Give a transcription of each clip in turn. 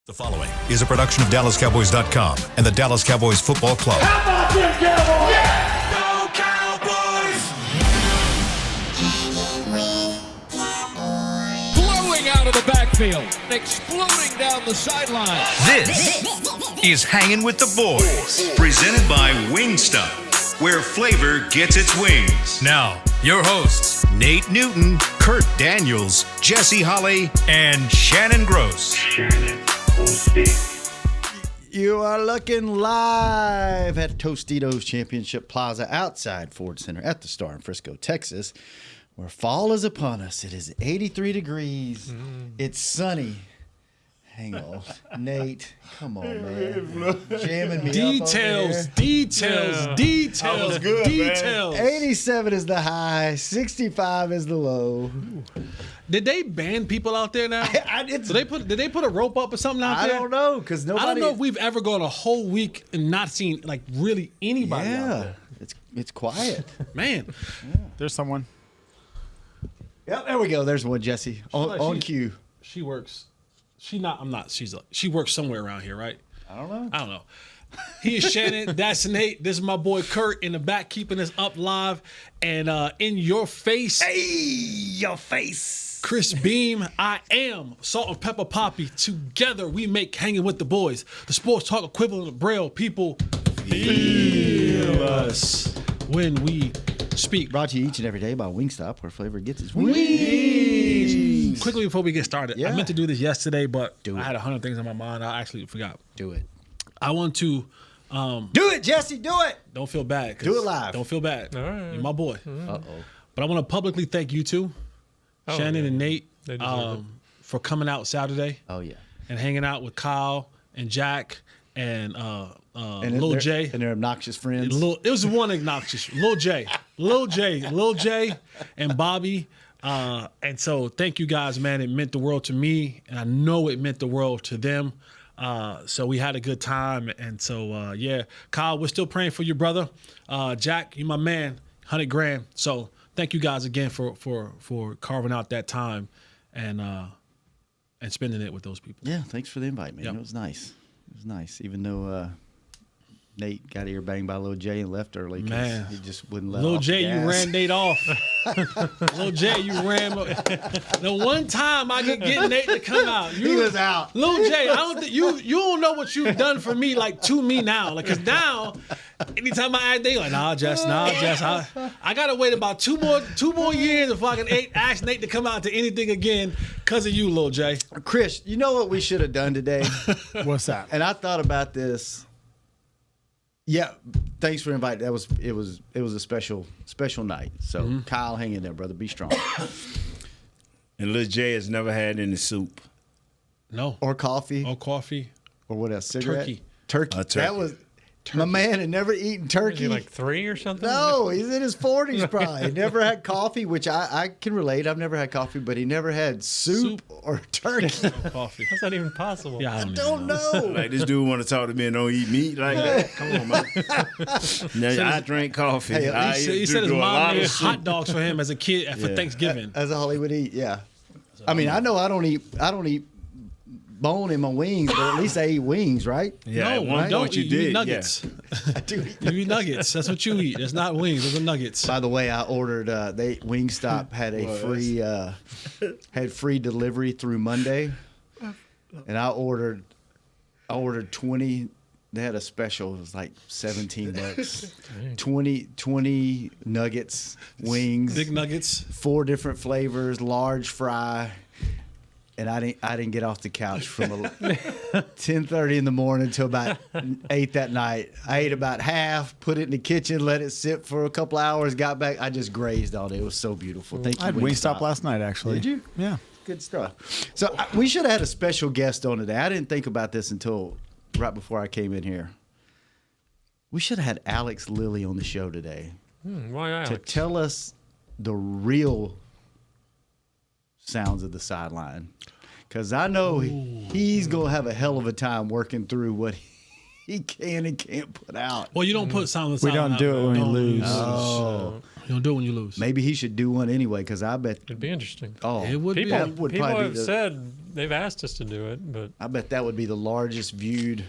The following is a production of DallasCowboys.com and the Dallas Cowboys Football Club. How about them Cowboys? Yeah! Go Cowboys! Blowing out of the backfield, exploding down the sideline. This is Hangin' with the Boys, presented by Wingstop, where flavor gets its wings. Now, your hosts, Nate Newton, Kurt Daniels, Jesse Holley, and Shannon Gross. You are looking live at Tostitos Championship Plaza outside Ford Center at the Star in Frisco, Texas, where fall is upon us. It is 83 degrees. It's sunny. Hang on. Nate, come on, man. Jamming me Details. up That was good, details. 87 is the high. 65 is the low. Did they ban people out there now? Did they put a rope up or something out there? I don't know, because nobody... I don't know if we've ever gone a whole week and not seen, like, really anybody out there. It's quiet. Man. There's someone. Yep, there we go. There's one, Jesse. On cue. She works. She works somewhere around here, right? I don't know. He is Shannon. That's Nate. This is my boy Kurt in the back keeping us up live. And in your face. Hey, your face. Chris Beam, I am Salt and Pepper Poppy. Together we make Hanging with the Boys, the sports talk equivalent of Braille. People feel us when we speak. Brought to you each and every day by Wingstop, where flavor gets its wings. Quickly before we get started, I meant to do this yesterday, but I had 100 things on my mind. I actually forgot. Do it. I want to... do it, Jesse. Do it. Don't feel bad. Do it live. Don't feel bad. All right. You're my boy. Uh-oh. But I want to publicly thank you two, Shannon and Nate, for coming out Saturday. Oh, yeah. And hanging out with Kyle and Jack and Lil J. And their obnoxious friends. It was one obnoxious. Lil J, and Bobby. And so thank you guys, man. It meant the world to me, and I know it meant the world to them. So we had a good time. And so, Kyle, we're still praying for your brother. Jack, you my man, 100 grand. So thank you guys again for carving out that time and spending it with those people. Yeah, thanks for the invite, man. Yep. It was nice. Even though Nate got ear banged by Lil J and left early because he just wouldn't let Lil off J, the gas. you ran Nate off. Lil J, you ran. The one time I could get Nate to come out, He was out. Lil J, I don't think you don't know what you've done for me, like to me now. Like, cause now, anytime I act, they like, nah, Jess. I gotta wait about two more years before I can ask Nate to come out to anything again because of you, Lil J. Chris, you know what we should have done today? What's that? And I thought about this. Yeah, thanks for inviting. It was a special night. So Kyle, hang in there, brother. Be strong. And Lil J has never had any soup. No. Or coffee. Or what else? Cigarette? Turkey. Turkey. That was my man had never eaten turkey. Is he like 3 or something? No, he's in his 40s probably. He never had coffee, which I can relate. I've never had coffee, but he never had soup. Or turkey. Coffee. How's that even possible? Yeah, I don't know. Like, this dude want to talk to me and don't eat meat like that? Come on, man. Now, I drink coffee. Hey, He said his mom made hot dogs for him as a kid for Thanksgiving. As all he would eat, yeah. I mean, I know I don't eat bone in my wings, but at least I eat wings, right? Yeah, no, at one don't point eat. you did. Eat nuggets. I do. You eat nuggets. That's what you eat. That's not wings. Those are nuggets. By the way, I ordered. Wingstop had a free delivery through Monday, and I ordered 20. They had a special. It was like $17. 20 nuggets, wings, Big nuggets, 4 different flavors, large fry. And I didn't get off the couch from 10:30 in the morning until about 8 that night. I ate about half, put it in the kitchen, let it sit for a couple hours, got back. I just grazed all day. It was so beautiful. Thank you, I had Wingstop last night, actually. Did you? Yeah. Good stuff. So we should have had a special guest on today. I didn't think about this until right before I came in here. We should have had Alex Lilly on the show today. Why Alex? To tell us the real sounds of the sideline. Because I know he's going to have a hell of a time working through what he can and can't put out. Well, you don't put silence. We don't do it when we lose. Oh, You don't do it when you lose. maybe he should do one anyway because I bet. It'd be interesting. Oh, It would People, be. would people probably have be the- said they've asked us to do it, but I bet that would be the largest viewed.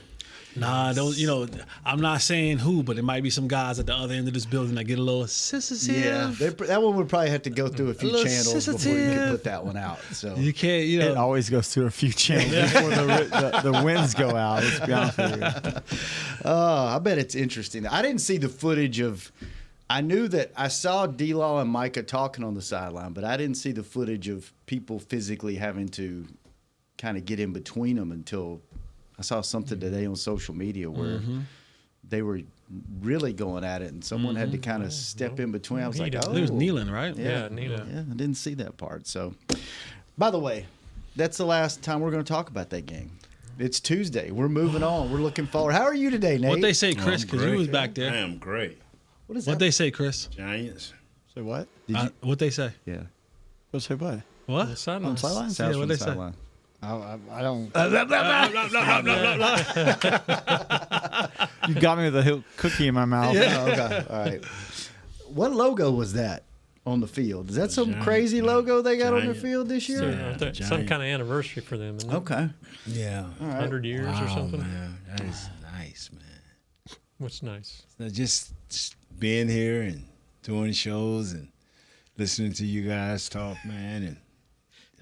Nah, don't. You know, I'm not saying who, but it might be some guys at the other end of this building that get a little sensitive. Yeah, that one would probably have to go through a few little channels before you sensitive. can put that one out. So You can't. You it know. always goes through a few channels before the winds go out. Let's be honest with you. I bet it's interesting. I didn't see the footage of. I knew that I saw D-Law and Micah talking on the sideline, but I didn't see the footage of people physically having to kind of get in between them until I saw something today on social media where they were really going at it, and someone had to kind of step in between. I was like, oh, He was kneeling, right? Yeah, Nina. yeah, I didn't see that part. So, by the way, that's the last time we're going to talk about that game. It's Tuesday. We're moving on. We're looking forward. How are you today, Nate? What they say, Chris? Because you was back I there. am great. What is What that? they say, Chris? Giants. Say what? What they say? Yeah. Go say what? What? The sideline. On sideline? Yeah, what they say? I don't. You got me with a cookie in my mouth. Oh, okay. All right. What logo was that on the field? Is that some Giant, crazy yeah. logo they got on the Giant. field this year? Yeah. Some kind of anniversary for them. Isn't it? Okay. Yeah. 100 years or something. Man, that is nice, man. What's nice? So just being here and doing shows and listening to you guys talk, man, and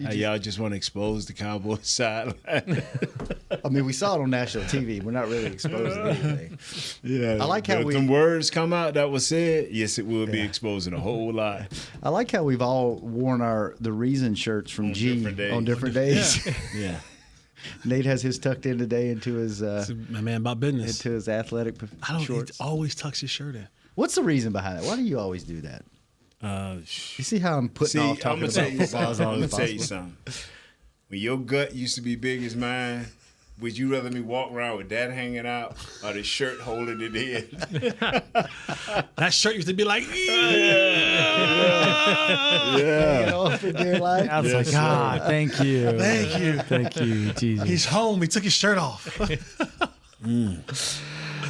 how y'all just want to expose the Cowboys sideline. I mean, we saw it on national TV. We're not really exposing anything. Yeah, I like how if we- some words come out that was said. Yes, it will be exposing a whole lot. I like how we've all worn the Reason shirts from On G different days. on different days. Yeah, Nate has his tucked in today into his My man, about business. into his athletic I don't. shorts. He always tucks his shirt in. What's the reason behind that? Why do you always do that? You see how I'm putting off I'm talking gonna about tell you football as something. long I'm as gonna tell you possible? something. When your gut used to be big as mine, would you rather me walk around with that hanging out or the shirt holding it in? That shirt used to be like, Hanging off in dear life. I was like, God, thank you. Thank you, Jesus. he's home. He took his shirt off.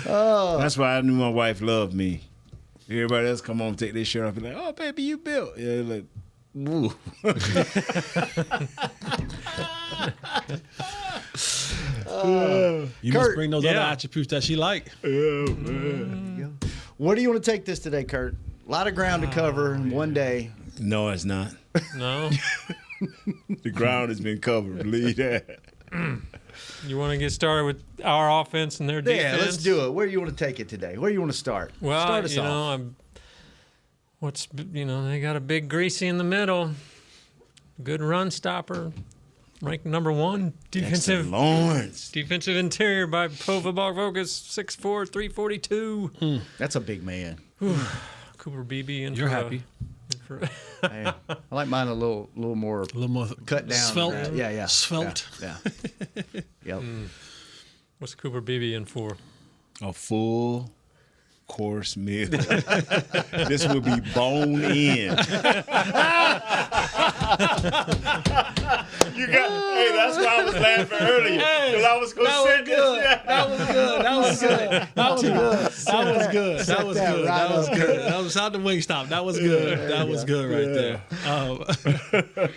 That's why I knew my wife loved me. Everybody else come home, take their shirt off, and be like, "Oh, baby, you built." Yeah, like, woo. You must Kurt, bring those other yeah. attributes that she like. Where do you want to take this today, Kurt? A lot of ground to cover in one day. No, it's not. No? The ground has been covered. Believe that. You want to get started with our offense and their defense? Yeah, let's do it. Where do you want to take it today? Where do you want to start? Well, start us you off. know, they got a big greasy in the middle. Good run stopper. Ranked number 1 defensive Lawrence. defensive interior by Pro Football Focus, 6'4", 342. That's a big man. Cooper Beebe. And You're happy. Man, I like mine a little more A little more cut down. svelte. Yeah. Svelte. Yeah. Yep. What's Cooper Beebe in for? A full course meal. This will be bone in. Hey, that's why I was laughing earlier. Because I was going to say this. That was good. That was good. That was good. That was good. That was good. That was good. That was out the wing stop. That was good. That was good right there.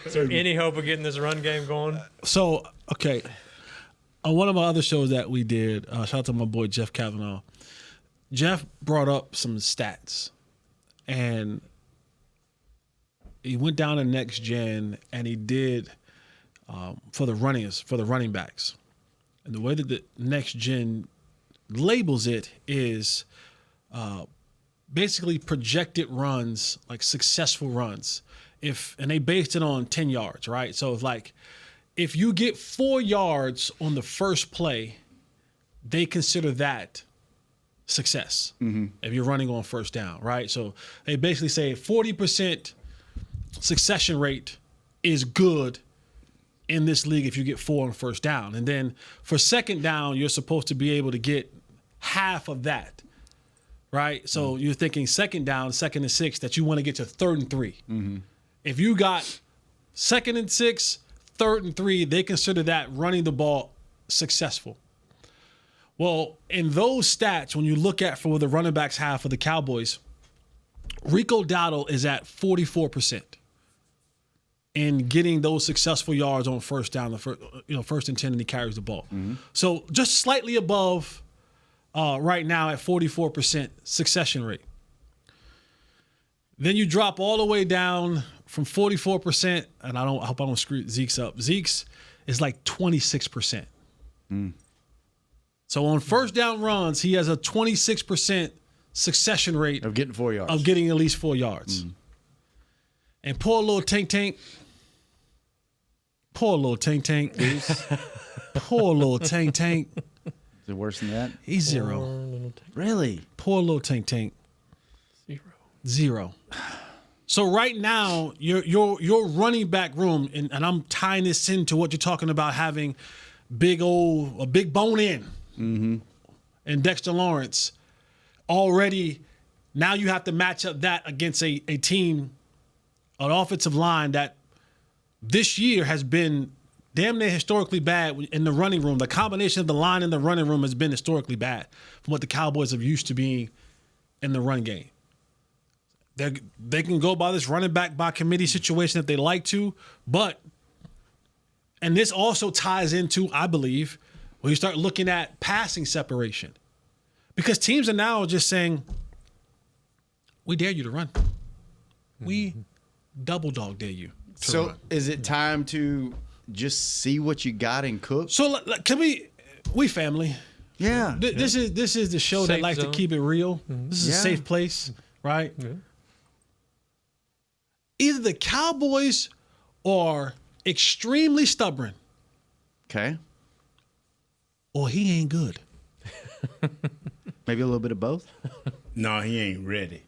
Is there any hope of getting this run game going? So, okay. On one of my other shows that we did, shout out to my boy Jeff Kavanaugh. Jeff brought up some stats, and he went down to next gen, and he did for the running backs. And the way that the next gen labels it is basically projected runs, like successful runs. And they based it on 10 yards, right? So it's like, if you get 4 yards on the first play, they consider that success. If you're running on first down, right? So they basically say 40% succession rate is good in this league if you get 4 on first down. And then for second down, you're supposed to be able to get half of that, right? So you're thinking second down, 2nd and 6, that you want to get to 3rd and 3. If you got 2nd and 6, 3rd and 3, they consider that running the ball successful. Well, in those stats, when you look at for the running backs half of the Cowboys, Rico Dowdle is at 44% in getting those successful yards on first down, first and 10, and he carries the ball. So just slightly above right now at 44% succession rate. Then you drop all the way down from 44%, and I hope I don't screw Zeke's up. Zeke's is like 26%. So on first down runs, he has a 26% succession rate Of getting 4 yards. of getting at least 4 yards. And poor little Tank Tank. Poor little Tank Tank. Poor little Tank Tank. Is it worse than that? He's 0. Really? Poor little Tank Tank. 0. So right now, your running back room, and I'm tying this into what you're talking about, having a big bone in, and Dexter Lawrence. Already, now you have to match up that against a team, an offensive line that this year has been damn near historically bad in the running room. The combination of the line and the running room has been historically bad from what the Cowboys have used to being in the run game. They can go by this running back by committee situation if they like to, and this also ties into, I believe, when you start looking at passing separation. Because teams are now just saying, we dare you to run. We double dog dare you to So run. is it time to just see what you got in Cook? So can we family. Yeah. This is the show that Safe likes zone. to keep it real. This is a Yeah. safe place, right? Either the Cowboys are extremely stubborn Okay. or he ain't good. Maybe a little bit of both. No, he ain't ready.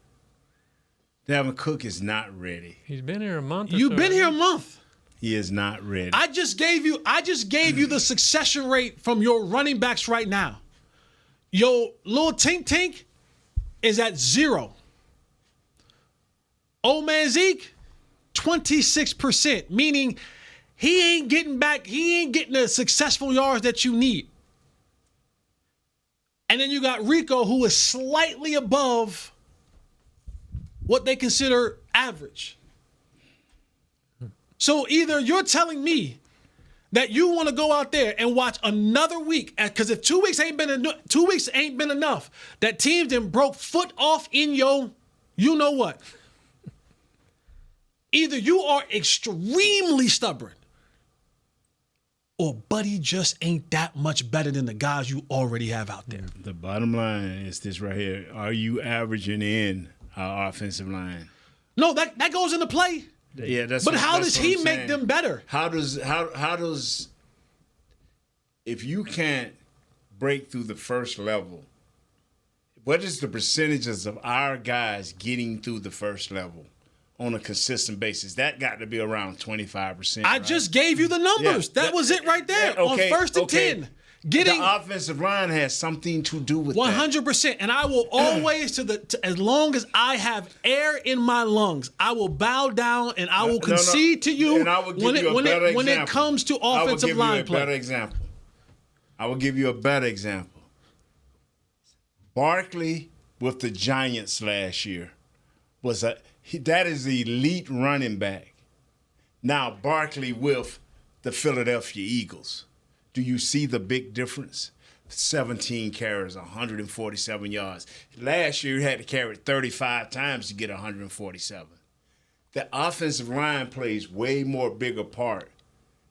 Dalvin Cook is not ready. He's been here a month. Or You've so, been here a month. He is not ready. I just gave you the succession rate from your running backs right now. Your little Tink Tink is at 0. Old man Zeke, 26%, meaning he ain't getting the successful yards that you need. And then you got Rico, who is slightly above what they consider average. So either you're telling me that you want to go out there and watch another week, because if 2 weeks ain't been enough, that teams then broke foot off in you know what. Either you are extremely stubborn, or Buddy just ain't that much better than the guys you already have out there. The bottom line is this right here. Are you averaging in our offensive line? No, that goes into play. Yeah, that's. But how that's does what he I'm make saying. them better? How does if you can't break through the first level, what is the percentages of our guys getting through the first level on a consistent basis? That got to be around 25%. I just gave you the numbers. Yeah, that was it right there. okay, On first and okay. 10. Getting the offensive line has something to do with 100%. And I will always, as long as I have air in my lungs, I will bow down and I will concede to you, and I will give you a better example. when it comes to offensive line play. I will give you a better example. Barkley with the Giants last year that is the elite running back. Now Barkley with the Philadelphia Eagles. Do you see the big difference? 17 carries, 147 yards. Last year, he had to carry 35 times to get 147. The offensive line plays way more bigger part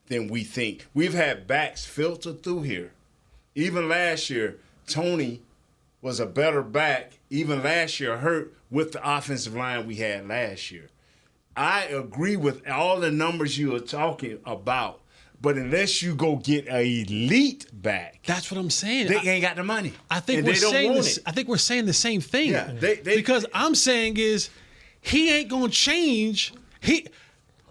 than we think. We've had backs filter through here. Even last year, Tony was a better back, even last year, hurt with the offensive line we had last year. I agree with all the numbers you are talking about. But unless you go get an elite back, that's what I'm saying. They ain't got the money. I think and we're they don't saying want this. it. I think we're saying the same thing. Yeah, because I'm saying is he ain't gonna change.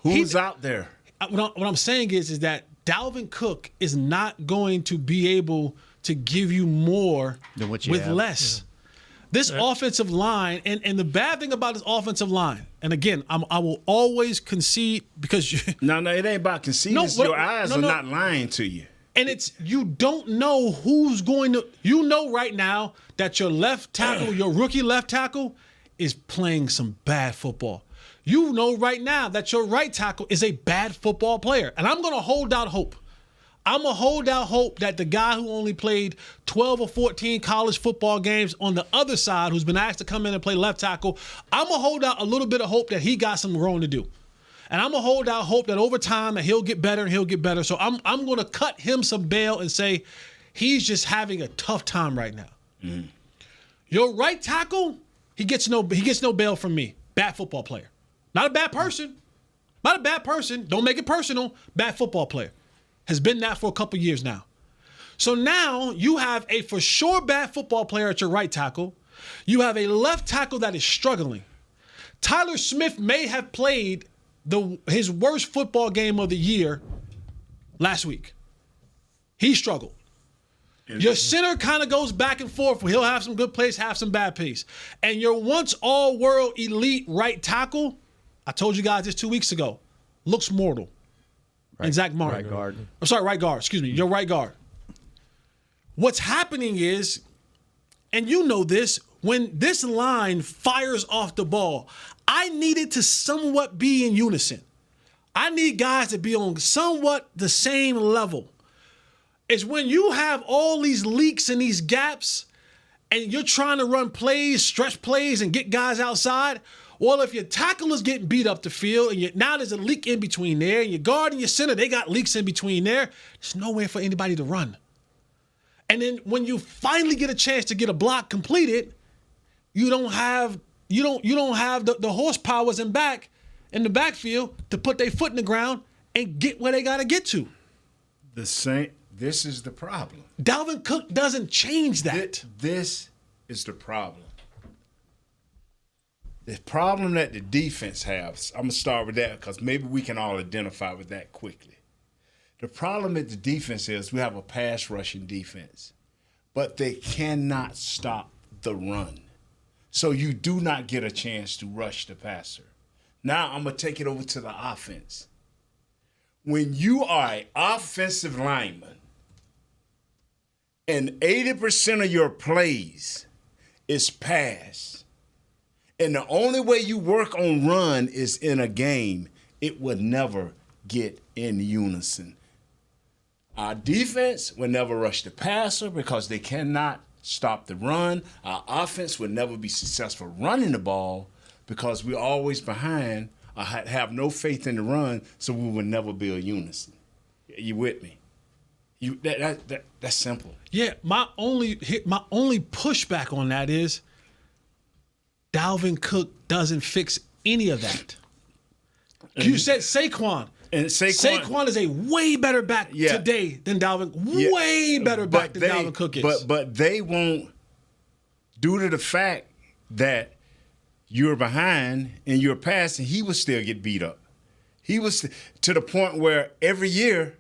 Who's out there? What I'm saying is that Dalvin Cook is not going to be able to give you more Than what you with have. less. Yeah. This offensive line, and the bad thing about this offensive line, and again, I will always concede because No, it ain't about conceding. Your eyes are not lying to you. And you don't know who's going to. You know right now that your left tackle, your rookie left tackle, is playing some bad football. You know right now that your right tackle is a bad football player. And I'm going to hold out hope. I'm going to hold out hope that the guy who only played 12 or 14 college football games on the other side, who's been asked to come in and play left tackle, I'm going to hold out a little bit of hope that he got some growing to do. And I'm going to hold out hope that over time that he'll get better and he'll get better. So I'm going to cut him some bail and say he's just having a tough time right now. Mm. Your right tackle, he gets no bail from me. Bad football player. Not a bad person. Not a bad person. Don't make it personal. Bad football player. Has been that for a couple years now. So now you have a for sure bad football player at your right tackle. You have a left tackle that is struggling. Tyler Smith may have played his worst football game of the year last week. He struggled. Your center kind of goes back and forth. He'll have some good plays, have some bad plays. And your once all-world elite right tackle, I told you guys this 2 weeks ago, looks mortal. Right. And Zach Martin. Right guard. I'm sorry, right guard. Excuse me. Your right guard. What's happening is, and you know this, when this line fires off the ball, I need it to somewhat be in unison. I need guys to be on somewhat the same level. It's when you have all these leaks and these gaps and you're trying to run plays, stretch plays, and get guys outside. Well, if your tackle is getting beat up the field and now there's a leak in between there, and your guard and your center, they got leaks in between there, there's nowhere for anybody to run. And then when you finally get a chance to get a block completed, you don't have the horsepowers in the backfield to put their foot in the ground and get where they got to get to. This is the problem. Dalvin Cook doesn't change that. This is the problem. The problem that the defense has, I'm going to start with that because maybe we can all identify with that quickly. The problem with the defense is we have a pass rushing defense, but they cannot stop the run. So you do not get a chance to rush the passer. Now I'm going to take it over to the offense. When you are an offensive lineman and 80% of your plays is pass, and the only way you work on run is in a game, it will never get in unison. Our defense will never rush the passer because they cannot stop the run. Our offense will never be successful running the ball because we're always behind or have no faith in the run, so we will never be a unison. You with me? That's simple. Yeah, my only pushback on that is Dalvin Cook doesn't fix any of that. You said Saquon. And Saquon is a way better back today than Dalvin. Way better back than Dalvin Cook is. But they won't, due to the fact that you're behind and you're passing, he will still get beat up. He was to the point where every year,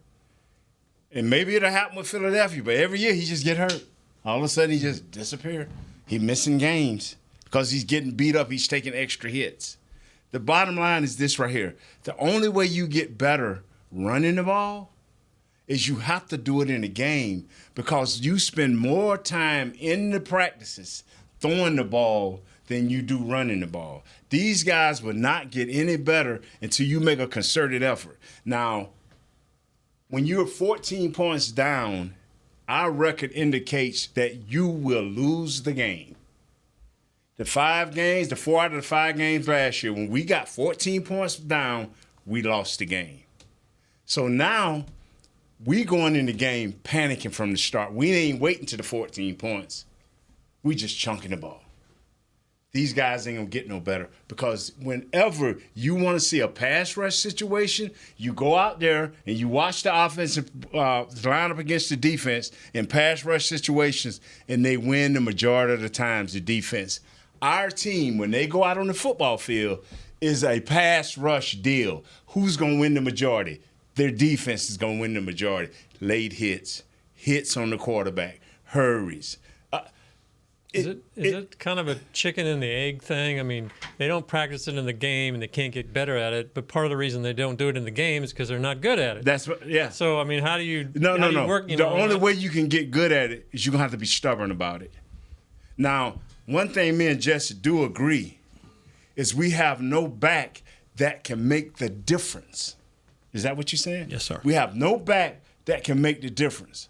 and maybe it'll happen with Philadelphia, but every year he just get hurt. All of a sudden he just disappear. He's missing games because he's getting beat up. He's taking extra hits. The bottom line is this right here. The only way you get better running the ball is you have to do it in a game because you spend more time in the practices throwing the ball than you do running the ball. These guys will not get any better until you make a concerted effort. Now, when you're 14 points down, our record indicates that you will lose the game. The 4 out of the 5 games last year, when we got 14 points down, we lost the game. So now we going in the game panicking from the start. We ain't waiting to the 14 points. We just chunking the ball. These guys ain't going to get no better because whenever you want to see a pass rush situation, you go out there and you watch the offensive line up against the defense in pass rush situations, and they win the majority of the times, the defense. Our team, when they go out on the football field, is a pass rush deal. Who's going to win the majority? Their defense is going to win the majority. Late hits on the quarterback, hurries. Is it kind of a chicken and the egg thing? I mean, they don't practice it in the game and they can't get better at it. But part of the reason they don't do it in the game is because they're not good at it. That's what, yeah. So, I mean, how do you No. work? The only way you can get good at it is you're going to have to be stubborn about it. Now, one thing me and Jesse do agree is we have no back that can make the difference. Is that what you're saying? Yes, sir. We have no back that can make the difference.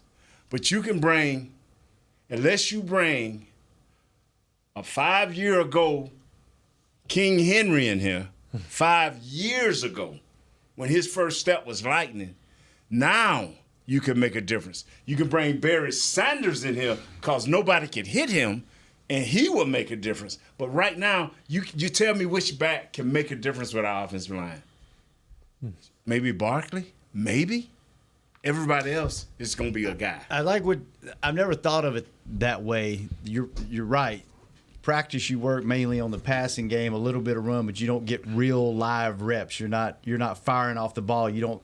But you can bring, unless you bring a 5 year ago King Henry in here, 5 years ago, when his first step was lightning, now you can make a difference. You can bring Barry Sanders in here because nobody can hit him, and he will make a difference. But right now, you tell me which back can make a difference with our offensive line. Maybe Barkley? Maybe. Everybody else is going to be a guy. I've never thought of it that way. You're right. Practice, you work mainly on the passing game, a little bit of run, but you don't get real live reps. You're not firing off the ball. You don't.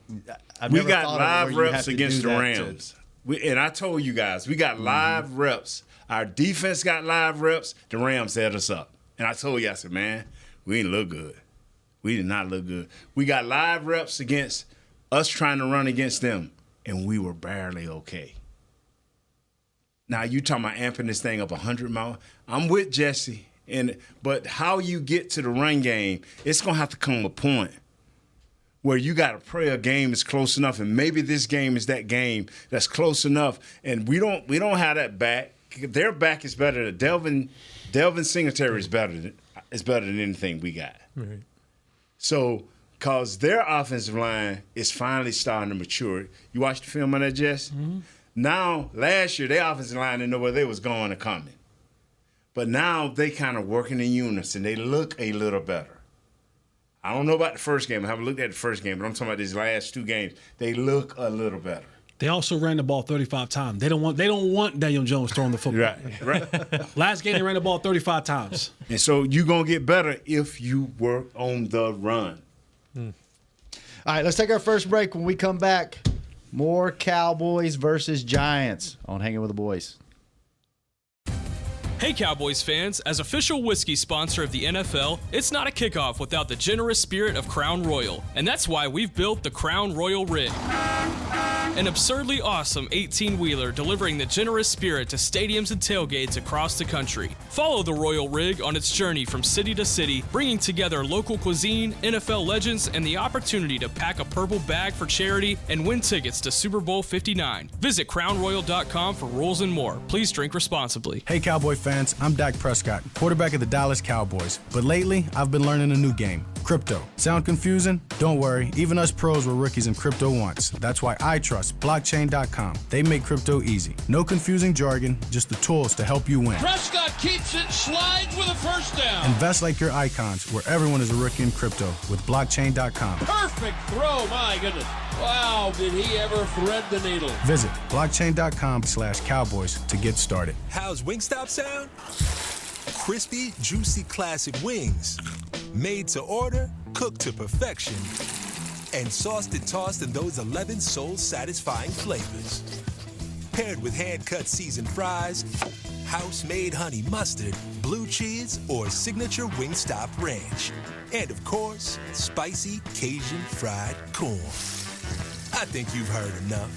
We got live reps against the Rams. And I told you guys, we got live reps. Our defense got live reps. The Rams set us up. And I told you, I said, man, we didn't look good. We did not look good. We got live reps against us trying to run against them, and we were barely okay. Now, you talking about amping this thing up 100 miles. I'm with Jesse, but how you get to the run game, it's going to have to come a point where you got to pray a game is close enough, and maybe this game is that game that's close enough, and we don't have that back. Their back is better. Delvin Singletary is better than anything we got. Right. So, because their offensive line is finally starting to mature. You watched the film on that, Jess? Mm-hmm. Now, last year, their offensive line didn't know where they was going or coming. But now they kind of working in unison. They look a little better. I don't know about the first game. I haven't looked at the first game, but I'm talking about these last two games. They look a little better. They also ran the ball 35 times. They don't want Daniel Jones throwing the football. Right. Last game, they ran the ball 35 times. And so you're going to get better if you work on the run. All right, let's take our first break. When we come back, more Cowboys versus Giants on Hanging with the Boys. Hey Cowboys fans, as official whiskey sponsor of the NFL, it's not a kickoff without the generous spirit of Crown Royal, and that's why we've built the Crown Royal Rig. An absurdly awesome 18-wheeler delivering the generous spirit to stadiums and tailgates across the country. Follow the Royal Rig on its journey from city to city, bringing together local cuisine, NFL legends, and the opportunity to pack a purple bag for charity and win tickets to Super Bowl 59. Visit crownroyal.com for rules and more. Please drink responsibly. Hey Cowboy fans, I'm Dak Prescott, quarterback of the Dallas Cowboys. But lately, I've been learning a new game, crypto. Sound confusing? Don't worry, even us pros were rookies in crypto once. That's why I trust blockchain.com. They make crypto easy. No confusing jargon, just the tools to help you win. Prescott keeps it, slides with a first down. Invest like your icons, where everyone is a rookie in crypto with blockchain.com. Perfect throw, my goodness. Wow, did he ever thread the needle? Visit blockchain.com/Cowboys to get started. How's Wingstop sound? Crispy, juicy, classic wings. Made to order, cooked to perfection, and sauced and tossed in those 11 soul-satisfying flavors. Paired with hand-cut seasoned fries, house-made honey mustard, blue cheese, or signature Wingstop ranch. And of course, spicy Cajun fried corn. I think you've heard enough.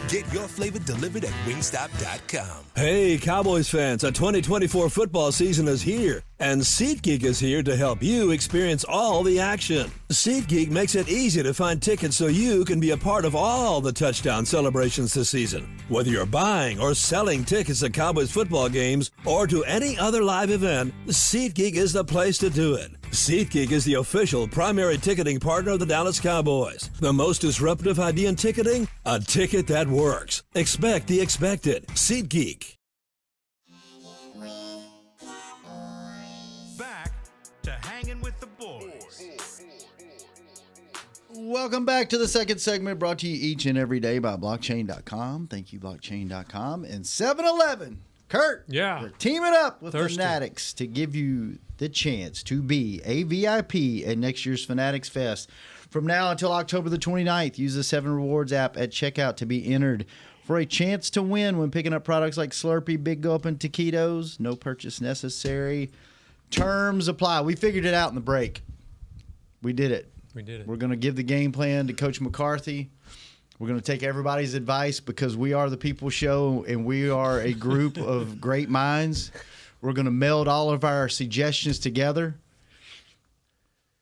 Get your flavor delivered at wingstop.com. Hey, Cowboys fans, the 2024 football season is here, and SeatGeek is here to help you experience all the action. SeatGeek makes it easy to find tickets so you can be a part of all the touchdown celebrations this season. Whether you're buying or selling tickets to Cowboys football games or to any other live event, SeatGeek is the place to do it. SeatGeek is the official primary ticketing partner of the Dallas Cowboys. The most disruptive idea in ticketing? A ticket that works. Expect the expected. SeatGeek. Back to Hanging with the Boys. Welcome back to the second segment, brought to you each and every day by blockchain.com. Thank you, blockchain.com. And 7-Eleven. Kurt, Yeah. we're teaming up with Thirsty. Fanatics to give you the chance to be a VIP at next year's Fanatics Fest. From now until October the 29th, use the 7 Rewards app at checkout to be entered for a chance to win when picking up products like Slurpee, Big Gulp, and Taquitos. No purchase necessary. Terms apply. We figured it out in the break. We did it. We're going to give the game plan to Coach McCarthy. We're going to take everybody's advice because we are the People Show and we are a group of great minds. We're going to meld all of our suggestions together.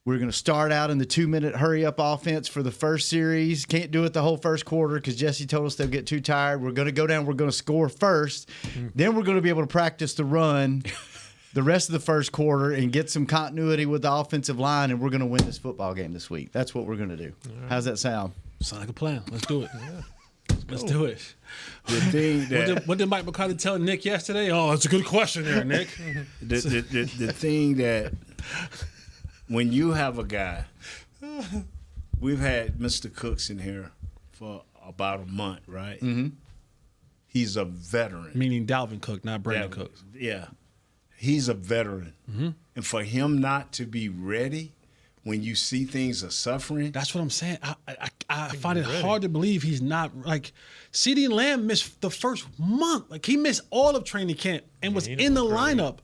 We're going to start out in the 2-minute hurry-up offense for the first series. Can't do it the whole first quarter because Jesse told us they'll get too tired. We're going to go down. We're going to score first. Then we're going to be able to practice the run the rest of the first quarter and get some continuity with the offensive line, and we're going to win this football game this week. That's what we're going to do. Right. How's that sound? Sounds like a plan. Let's do it. Let's do it. The thing that what did Mike McCarthy tell Nick yesterday? Oh, that's a good question there, Nick. the thing that when you have a guy, we've had Mr. Cooks in here for about a month, right? Mm-hmm. He's a veteran. Meaning Dalvin Cook, not Brandon Cooks. Yeah. He's a veteran. Mm-hmm. And for him not to be ready when you see things are suffering. That's what I'm saying. I find it hard to believe he's not. Like, CeeDee Lamb missed the first month. Like, he missed all of training camp and was in the lineup.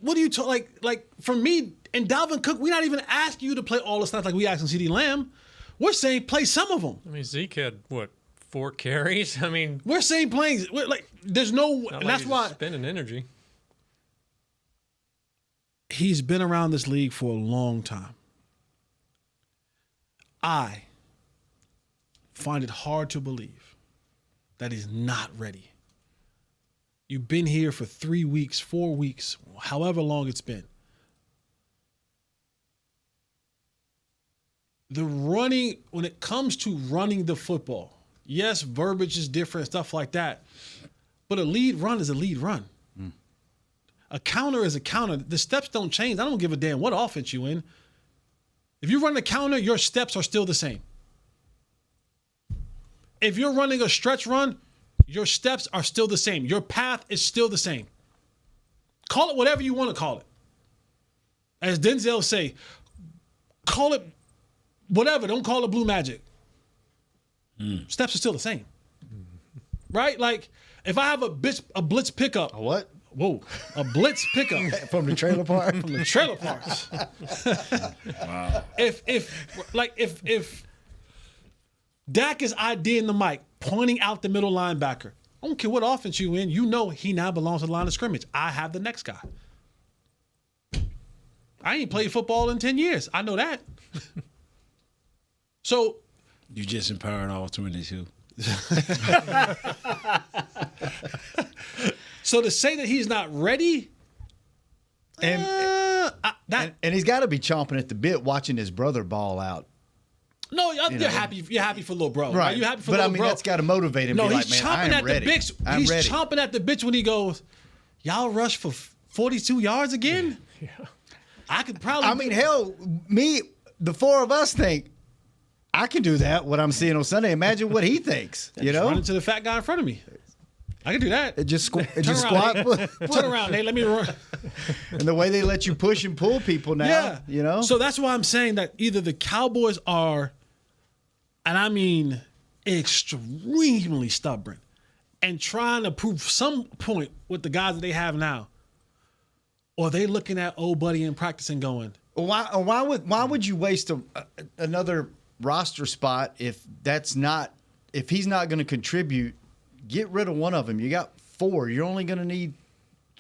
What do you talk like for me and Dalvin Cook? We're not even asking you to play all the snaps like we asking CeeDee Lamb. We're saying play some of them. I mean, Zeke had 4 carries? I mean, we're saying playing. There's no. And that's why spending energy. He's been around this league for a long time. I find it hard to believe that he's not ready. You've been here for 3 weeks, 4 weeks, however long it's been. The running, when it comes to running the football, yes, verbiage is different, stuff like that, but a lead run is a lead run. A counter is a counter. The steps don't change. I don't give a damn what offense you in. If you run a counter, your steps are still the same. If you're running a stretch run, your steps are still the same. Your path is still the same. Call it whatever you want to call it. As Denzel say, call it whatever. Don't call it blue magic. Steps are still the same. Right? Like, if I have a blitz pickup. A what? Whoa. A blitz pickup. From the trailer park? From the trailer parks. Wow. If Dak is IDing the mic, pointing out the middle linebacker, I don't care what offense you in, you know he now belongs to the line of scrimmage. I have the next guy. I ain't played football in 10 years. I know that. So You just empowered all 22. So to say that he's not ready, and he's got to be chomping at the bit watching his brother ball out. No, you're happy. You're happy for little bro, right? You're happy for but little I mean, bro. that's got to motivate him. No, be he's like, chomping at ready. the bitch. He's ready. chomping at the bitch when he goes, "Y'all rush for 42 yards again." Yeah. I could probably. I mean, hell, the four of us think I can do that. What I'm seeing on Sunday. Imagine what he thinks. You know, run into the fat guy in front of me. I can do that. It just squat. Turn around, Nate. Let me run. And the way they let you push and pull people now, Yeah. you know. So that's why I'm saying that either the Cowboys are, and I mean extremely stubborn, and trying to prove some point with the guys that they have now, or they looking at old buddy in practice and going, why would you waste another roster spot if he's not going to contribute? Get rid of one of them. You got 4. You're only going to need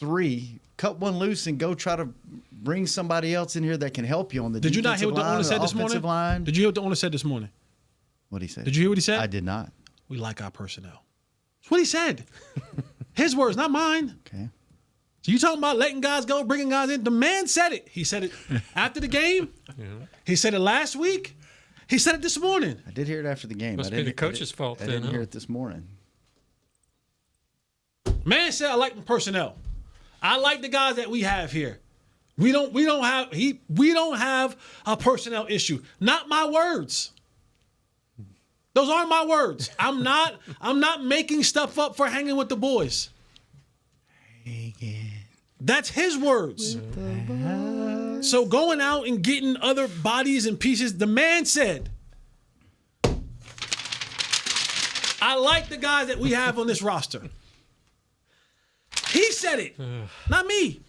3. Cut one loose and go try to bring somebody else in here that can help you on the defensive line. Did you not hear what the owner said this morning? Line. Did you hear what the owner said this morning? What did he say? Did you hear what he said? I did not. We like our personnel. That's what he said. His words, not mine. Okay. So you talking about letting guys go, bringing guys in? The man said it. He said it after the game. Yeah. He said it last week. He said it this morning. I did hear it after the game. Must be the coach's fault. I didn't hear it this morning. Man said I like the personnel. I like the guys that we have here. We don't have a personnel issue. Not my words. Those aren't my words. I'm not making stuff up for hanging with the boys. That's his words. So going out and getting other bodies and pieces, the man said, I like the guys that we have on this roster. He said it, not me.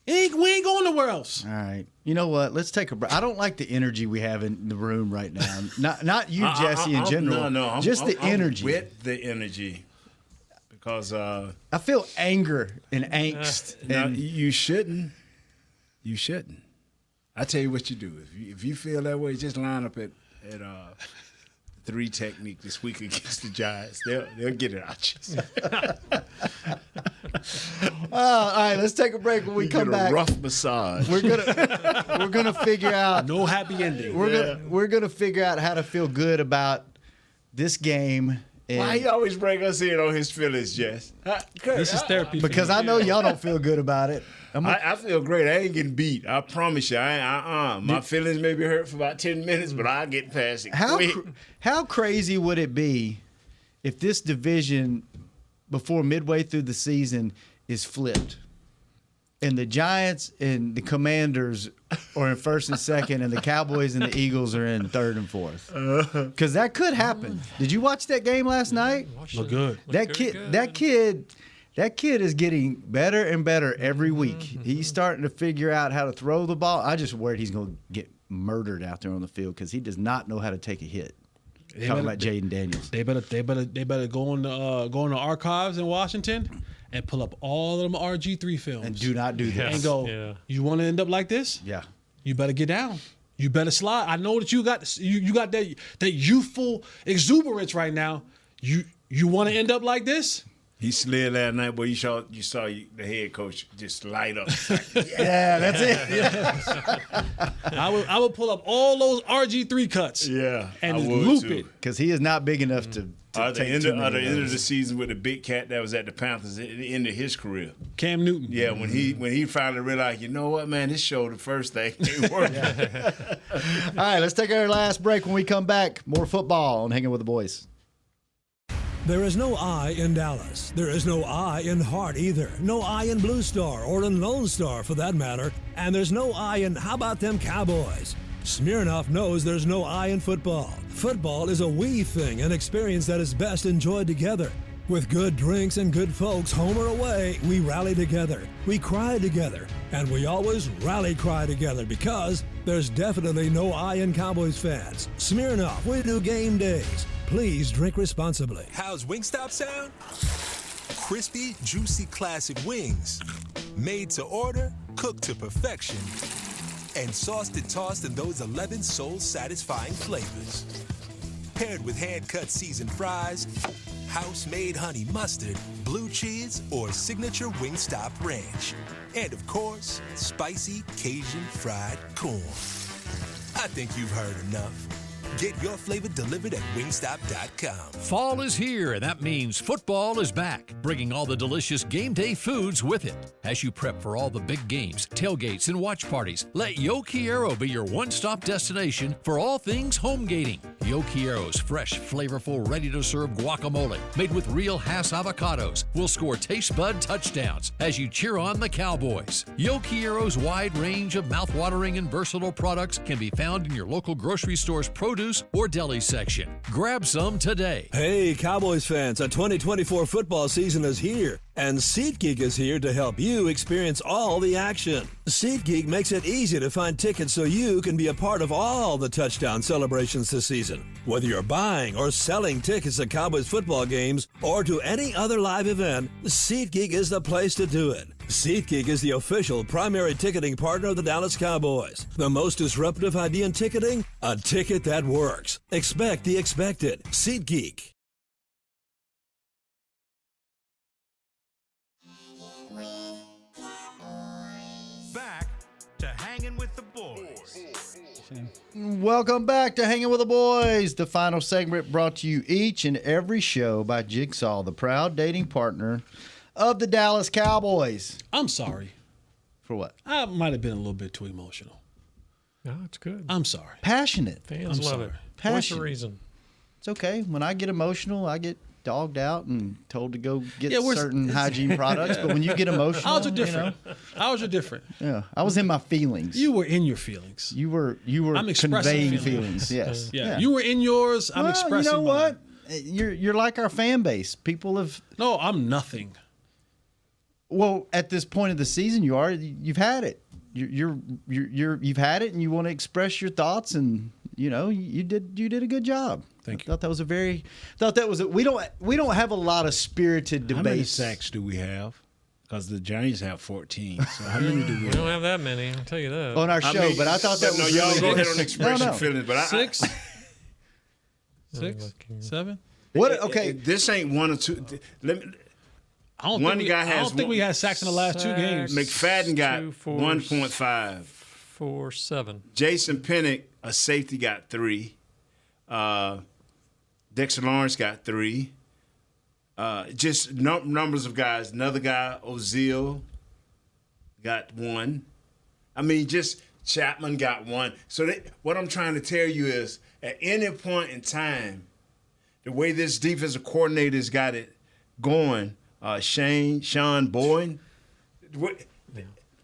We ain't going nowhere else. All right. You know what? Let's take a break. I don't like the energy we have in the room right now. Not you, Jesse, in general. No. Just the energy. I'm with the energy. Because I feel anger and angst. And you shouldn't. You shouldn't. I tell you what you do. If you feel that way, just line up at 3 technique this week against the Giants. They'll get it out you. All right, let's take a break. When we come back, a rough massage. we're gonna figure out No happy ending. we're gonna figure out how to feel good about this game. And Why he always bring us in on his feelings, Jess? This is therapy. for because me. I know y'all don't feel good about it. I feel great. I ain't getting beat. I promise you. My feelings may be hurt for about 10 minutes, but I'll get past it quick. How crazy would it be if this division, before midway through the season, is flipped? And the Giants and the Commanders are in first and second, and the Cowboys and the Eagles are in third and fourth. Because that could happen. Did you watch that game last night? Look good. That kid is getting better and better every week. He's starting to figure out how to throw the ball. I just worried he's going to get murdered out there on the field because he does not know how to take a hit. Talking about Jaden Daniels. They better go on the archives in Washington and pull up all of them RG3 films. And do not do this. And go, you want to end up like this? Yeah. You better get down. You better slide. I know that you got that youthful exuberance right now. You want to end up like this? He slid last night, boy. You saw the head coach just light up. Yeah, that's it. I would pull up all those RG3 cuts. Yeah, and I just would loop too. it. Because he is not big enough to At the take end too of many the those. season with the big cat that was at the Panthers at the end of his career. Cam Newton. Yeah, when he finally realized, you know what, man, this show the first thing ain't working. All right, let's take our last break. When we come back, more football on Hanging with the Boys. There is no I in Dallas. There is no I in Hart either. No I in Blue Star or in Lone Star for that matter. And there's no I in how about them Cowboys? Smirnoff knows there's no I in football. Football is a we thing, an experience that is best enjoyed together. With good drinks and good folks, home or away, we rally together. We cry together. And we always rally cry together because there's definitely no I in Cowboys fans. Smirnoff, we do game days. Please drink responsibly. How's Wingstop sound? Crispy, juicy, classic wings. Made to order, cooked to perfection. And sauced and tossed in those 11 soul-satisfying flavors. Paired with hand-cut seasoned fries, house-made honey mustard, blue cheese, or signature Wingstop ranch. And of course, spicy Cajun fried corn. I think you've heard enough. Get your flavor delivered at wingstop.com. Fall is here, and that means football is back, bringing all the delicious game day foods with it. As you prep for all the big games, tailgates, and watch parties, let Yo Quiero be your one-stop destination for all things home gating. Yo Quiero's fresh, flavorful, ready-to-serve guacamole, made with real Hass avocados, will score taste bud touchdowns as you cheer on the Cowboys. Yo Quiero's wide range of mouth-watering and versatile products can be found in your local grocery store's produce or deli section. Grab some today. Hey, Cowboys fans, a 2024 football season is here, and SeatGeek is here to help you experience all the action. SeatGeek makes it easy to find tickets so you can be a part of all the touchdown celebrations this season. Whether you're buying or selling tickets to Cowboys football games or to any other live event, SeatGeek is the place to do it. SeatGeek is the official primary ticketing partner of the Dallas Cowboys. The most disruptive idea in ticketing? A ticket that works. Expect the expected. SeatGeek. Back to Hanging with the Boys. Welcome back to Hanging with the Boys, the final segment brought to you each and every show by Jigsaw, the proud dating partner of the Dallas Cowboys. I'm sorry. For what? I might have been a little bit too emotional. No, it's good. I'm sorry. Passionate. Fans I'm love sorry. it. Voice Passion. of reason. It's okay. When I get emotional, I get dogged out and told to go get Yeah, certain hygiene products. But when you get emotional, Ours are different. Ours are different. Yeah, I was in my feelings. You were in your feelings. You were I'm expressing conveying feelings. Yes. Yeah. You were in yours. I'm expressing You know mine. what? you're like our fan base. People have. No, I'm nothing. Well, at this point of the season, you are. You've had it. You've had it, and you want to express your thoughts, and you did a good job. Thank you. Thought that was we don't have a lot of spirited debates. How many sacks do we have? Because the Giants have 14. So how many do we We have? don't have that many. I'll tell you that. On our show, but I thought that was no. really Y'all go good. ahead and express No. your feelings, but 6, 6, 7. What? Okay, this ain't one or two. Let me. I don't One think guy I has don't think we had sacks in the last 2 games. McFadden got 2, 4, 1.5. 4, 7. Jason Pennick, a safety, got 3. Dexter Lawrence got 3. Just numbers of guys. Another guy, Ozil, got 1. I mean, just Chapman got 1. So what I'm trying to tell you is, at any point in time, the way this defensive coordinator's got it going, Sean Bowen,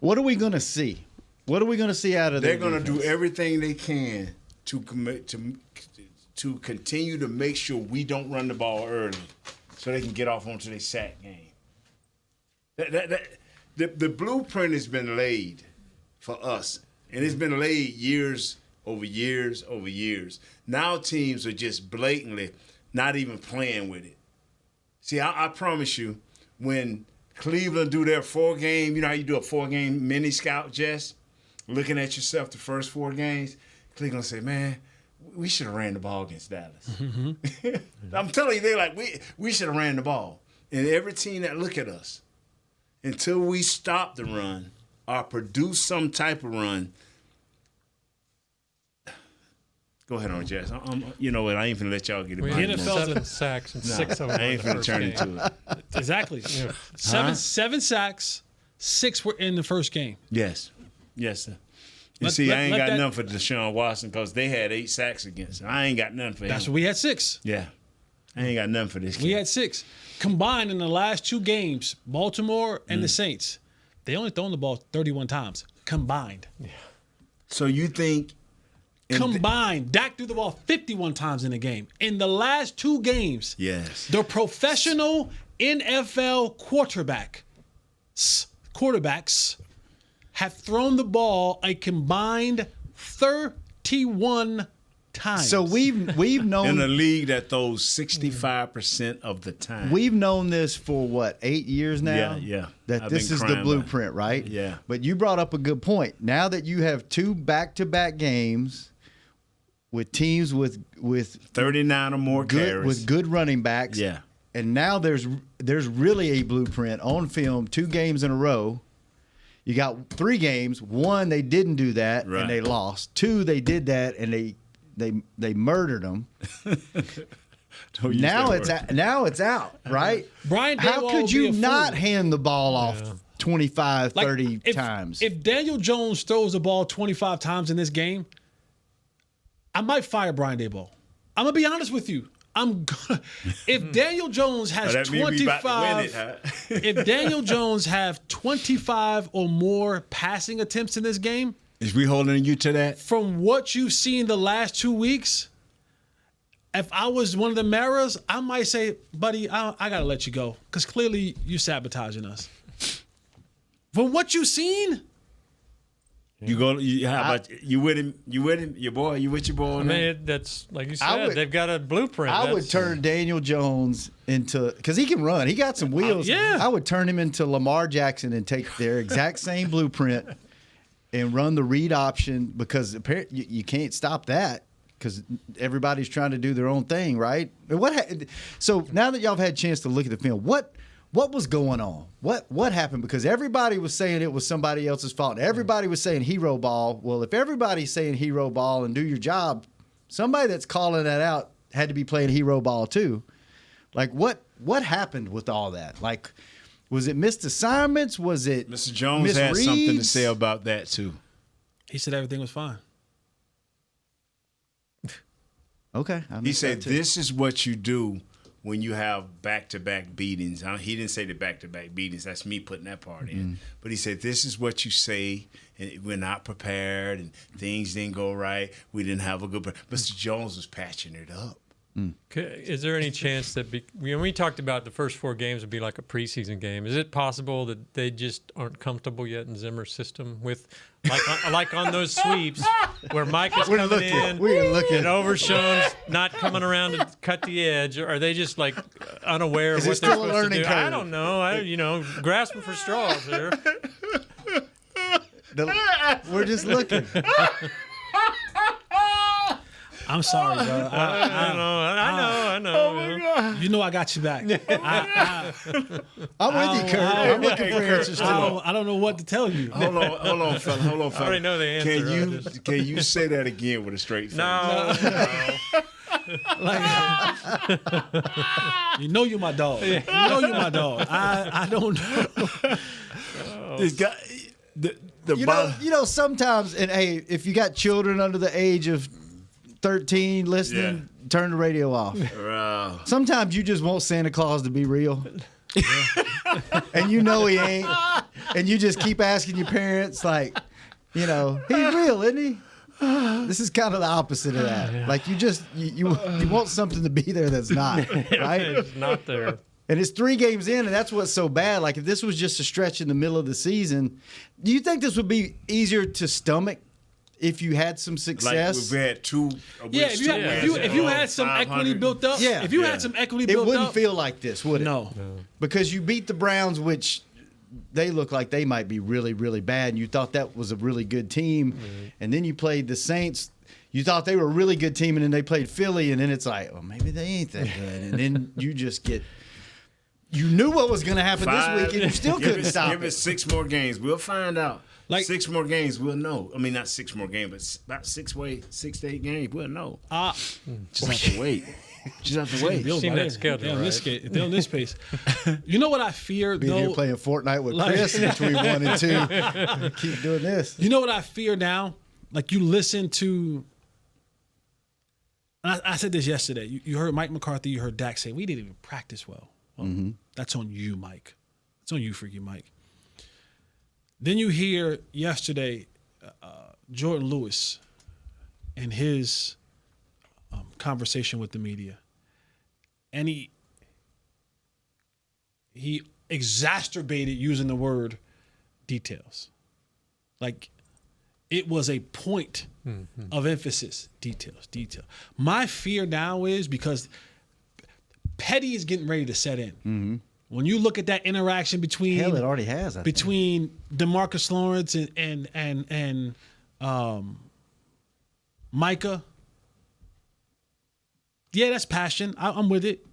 what are we going to see? What are we going to see out of they're their going to do defense? everything they can to continue to make sure we don't run the ball early, so they can get off onto their sack game. The blueprint has been laid for us, and it's been laid years over years over years. Now teams are just blatantly not even playing with it. See, I promise you, when Cleveland do their 4-game, you know how you do a 4-game mini scout, Jess? Looking at yourself the first 4 games, Cleveland say, man, we should have ran the ball against Dallas. Mm-hmm. I'm telling you, they're like, we should have ran the ball. And every team that look at us, until we stop the run or produce some type of run, go ahead on, Jess. You know what? I ain't finna let y'all get it. We The had NFL 7 sacks and 6 of them I ain't in the finna first turn game. into it. Exactly. 7 sacks, 6 were in the first game. Yes, sir. You see, I ain't got nothing for Deshaun Watson because they had 8 sacks against him. I ain't got nothing for him. That's what we had 6. Yeah. I ain't got nothing for this kid. We had 6. Combined in the last 2 games, Baltimore and the Saints, they only thrown the ball 31 times. Combined. Yeah. So you think... Combined. Dak threw the ball 51 times in the game. In the last 2 games, yes, the professional NFL quarterbacks have thrown the ball a combined 31 times. So we've known in a league that throws 65% of the time. We've known this for what, 8 years now? Yeah. That this is the blueprint, right? Yeah. But you brought up a good point. Now that you have 2 back-to-back games with teams with 39 or more carries, with good running backs, yeah, and now there's really a blueprint on film. 2 games in a row. You got 3 games. 1 they didn't do that and they lost. 2 they did that and they murdered them. Now it's out, right? Brian Daboll how could you not hand the ball off 25, 30 times? If Daniel Jones throws the ball 25 times in this game, I might fire Brian Daboll. I'm gonna be honest with you. If Daniel Jones has 25, if Daniel Jones have 25 or more passing attempts in this game, is we holding you to that? From what you've seen the last 2 weeks, if I was one of the Maras, I might say, buddy, I gotta let you go because clearly you're sabotaging us. From what you've seen. How about you with him? You with him? Your boy? You with your boy? I mean, that's like you said. They've got a blueprint. I would turn Daniel Jones into, because he can run. He got some wheels. Yeah. I would turn him into Lamar Jackson and take their exact same blueprint and run the read option, because apparently you can't stop that because everybody's trying to do their own thing, right? So now that y'all have had a chance to look at the film, what was going on? What happened? Because everybody was saying it was somebody else's fault. Everybody was saying hero ball. Well, if everybody's saying hero ball and do your job, somebody that's calling that out had to be playing hero ball too. Like what happened with all that? Like, was it missed assignments? Was it Mr. Jones had something to say about that too. He said everything was fine. Okay. He said this is what you do when you have back-to-back beatings. He didn't say the back-to-back beatings. That's me putting that part in. But he said, this is what you say, and we're not prepared, and things didn't go right. We didn't have a good – Mr. Jones was patching it up. Is there any chance that we talked about the first 4 games would be like a preseason game? Is it possible that they just aren't comfortable yet in Zimmer's system with like on those sweeps where Mike is coming in and Overshone's not coming around to cut the edge? Or are they just like unaware of what they're supposed to do? I don't know. Grasping for straws here. We're just looking. I'm sorry, bro. I know. Oh my God. You know I got you back. I'm with you, Kurt. I'm looking for answers too. I don't know what to tell you. Hold on, fella. I already know the answer. Can you say that again with a straight face? No. You know you're my dog. You know you're my dog. I don't know. This guy, you know, sometimes, and hey, if you got children under the age of 13 listening, turn the radio off. Sometimes you just want Santa Claus to be real. And you know he ain't. And you just keep asking your parents, like, you know, he's real, isn't he? This is kind of the opposite of that. Like you want something to be there that's not, right? It's not there. And it's 3 games in, and that's what's so bad. Like if this was just a stretch in the middle of the season, do you think this would be easier to stomach if you had some success? Like we've had 2. If you had some equity built up, if you had some equity built up, it wouldn't feel like this, would it? No. Because you beat the Browns, which they look like they might be really, really bad, and you thought that was a really good team. And then you played the Saints. You thought they were a really good team, and then they played Philly, and then it's like, oh, maybe they ain't that good. And then you just get – you knew what was going to happen this week, and you still couldn't stop it. Give it 6 more games. We'll find out. Like 6 more games, we'll know. I mean, not 6 more games, but about 6 to 8 games, we'll know. Just have to wait. Just have to wait. Seen that schedule, They're on this pace. You know what I fear, Being here playing Fortnite with Chris between 1 and 2. Keep doing this. You know what I fear now? Like you listen to. I said this yesterday. You heard Mike McCarthy. You heard Dak say we didn't even practice well. That's on you, Mike. It's on you, freaky Mike. Then you hear yesterday Jordan Lewis and his conversation with the media, and he exacerbated using the word details. Like it was a point of emphasis. Details. My fear now is because petty is getting ready to set in. When you look at that interaction between it already has between DeMarcus Lawrence and Micah, that's passion. I'm with it,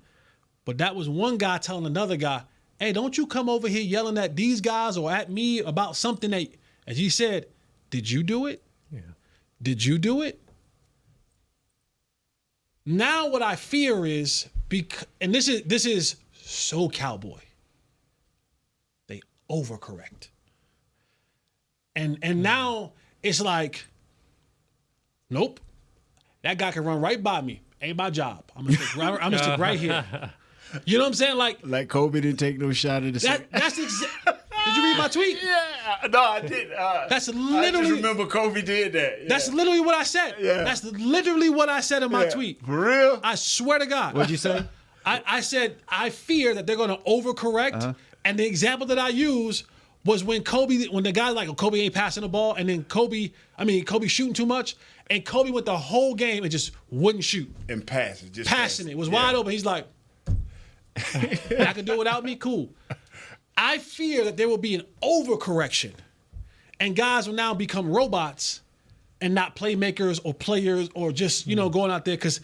but that was one guy telling another guy, "Hey, don't you come over here yelling at these guys or at me about something that," as he said, "Did you do it? Yeah. Did you do it?" Now what I fear is and this is so Cowboy. They overcorrect. And now it's like, nope, that guy can run right by me. Ain't my job. I'm gonna stick right here. You know what I'm saying? Like Kobe didn't take no shot at the That's exactly. Did you read my tweet? Yeah, no, I did. That's literally. I just remember Kobe did that. Yeah. That's literally what I said. Yeah. That's literally what I said in my tweet. For real? I swear to God. What'd you say? I said I fear that they're going to overcorrect, and the example that I use was when the guy like Kobe ain't passing the ball, and then Kobe shooting too much, and Kobe went the whole game and just wouldn't shoot and passing it. It was wide open. He's like, I can do it without me. Cool. I fear that there will be an overcorrection, and guys will now become robots and not playmakers or players or just going out there because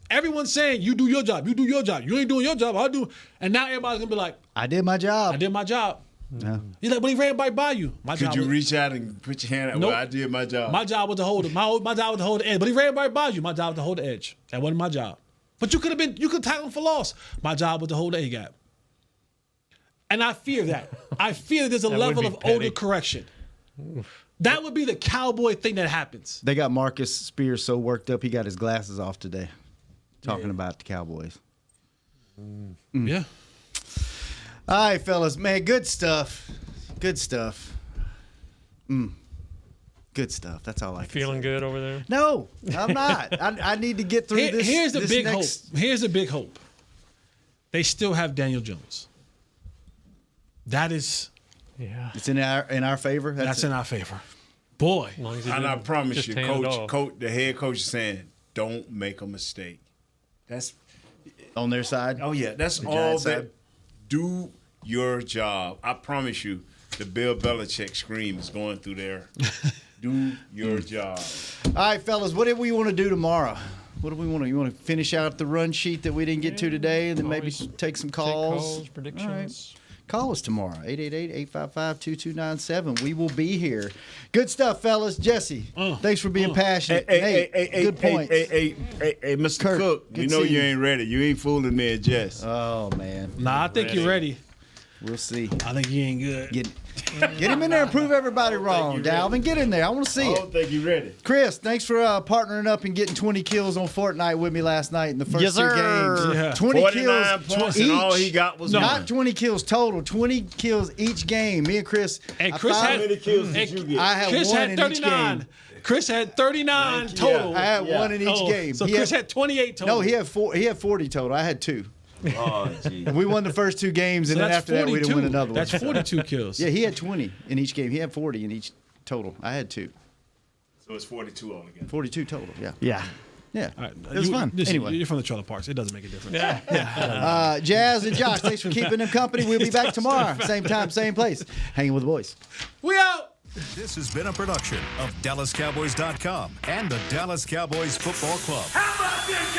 everyone's saying you do your job, you ain't doing your job, I do, and now everybody's gonna be like, I did my job. Yeah. You're like, but he ran right by you. Could you reach out and put your hand out? Nope. Well, I did my job. My job was to hold it. My job was to hold the edge, but he ran right by you. My job was to hold the edge. That wasn't my job. But you could tackle him for loss. My job was to hold the A gap. And I fear that. I fear that there's a level of overcorrection. That would be the Cowboy thing that happens. They got Marcus Spears so worked up he got his glasses off today, talking about the Cowboys. Yeah. All right, fellas. Man, good stuff. Good Good stuff. That's all I can Feeling say. good over there? No, I'm not. I need to get through this. Here's the this big next... hope. Here's the big hope. They still have Daniel Jones. That is. Yeah. It's in our favor. That's in our favor. Boy. And I promise you, coach, the head coach is saying, don't make a mistake. That's on their side. Oh yeah, that's The all Giants that. side? Do your job. I promise you, the Bill Belichick scream is going through there. Do your job. All right, fellas, what do we want to do tomorrow? What do we want to? You want to finish out the run sheet that we didn't get to today, and then maybe take some calls. Predictions. All right. Call us tomorrow, 888-855-2297. We will be here. Good stuff, fellas. Jesse, thanks for being passionate. Nate, good points. Hey, Mr. Kurt, Cook, good you know seeing you you. ain't ready. You ain't fooling me and Jess. Oh, man. Nah, I think you're ready. We'll see. I think you ain't good. Get him in there and prove everybody wrong, Dalvin. Get in there. I want to see I it. don't think you're ready. Chris, thanks for partnering up and getting 20 kills on Fortnite with me last night in the first Yes, two sir. games. Yeah. 20 49 kills points each. and all he got was Not one. 20 kills total, 20 kills each game. Me and Chris. And I Chris found- How many kills did you get? I had Chris one had in each 39. game. Chris had 39 total. I had one in each game. So He Chris had 28 total. No, he had 40 total. I had 2. Oh, gee. We won the first 2 games, So and then that's after that, we didn't 42. win another one. That's 42 kills. Yeah, he had 20 in each game. He had 40 in each total. I had 2. So it's 42 altogether. 42 total, yeah. Yeah. Yeah. All right. It was fun. Listen, Anyway. you're from the trailer parks. It doesn't make a difference. Jazz and Josh, thanks for keeping them company. We'll be back tomorrow. Same time, same place. Hanging with the boys. We out. This has been a production of DallasCowboys.com and the Dallas Cowboys Football Club. How about this,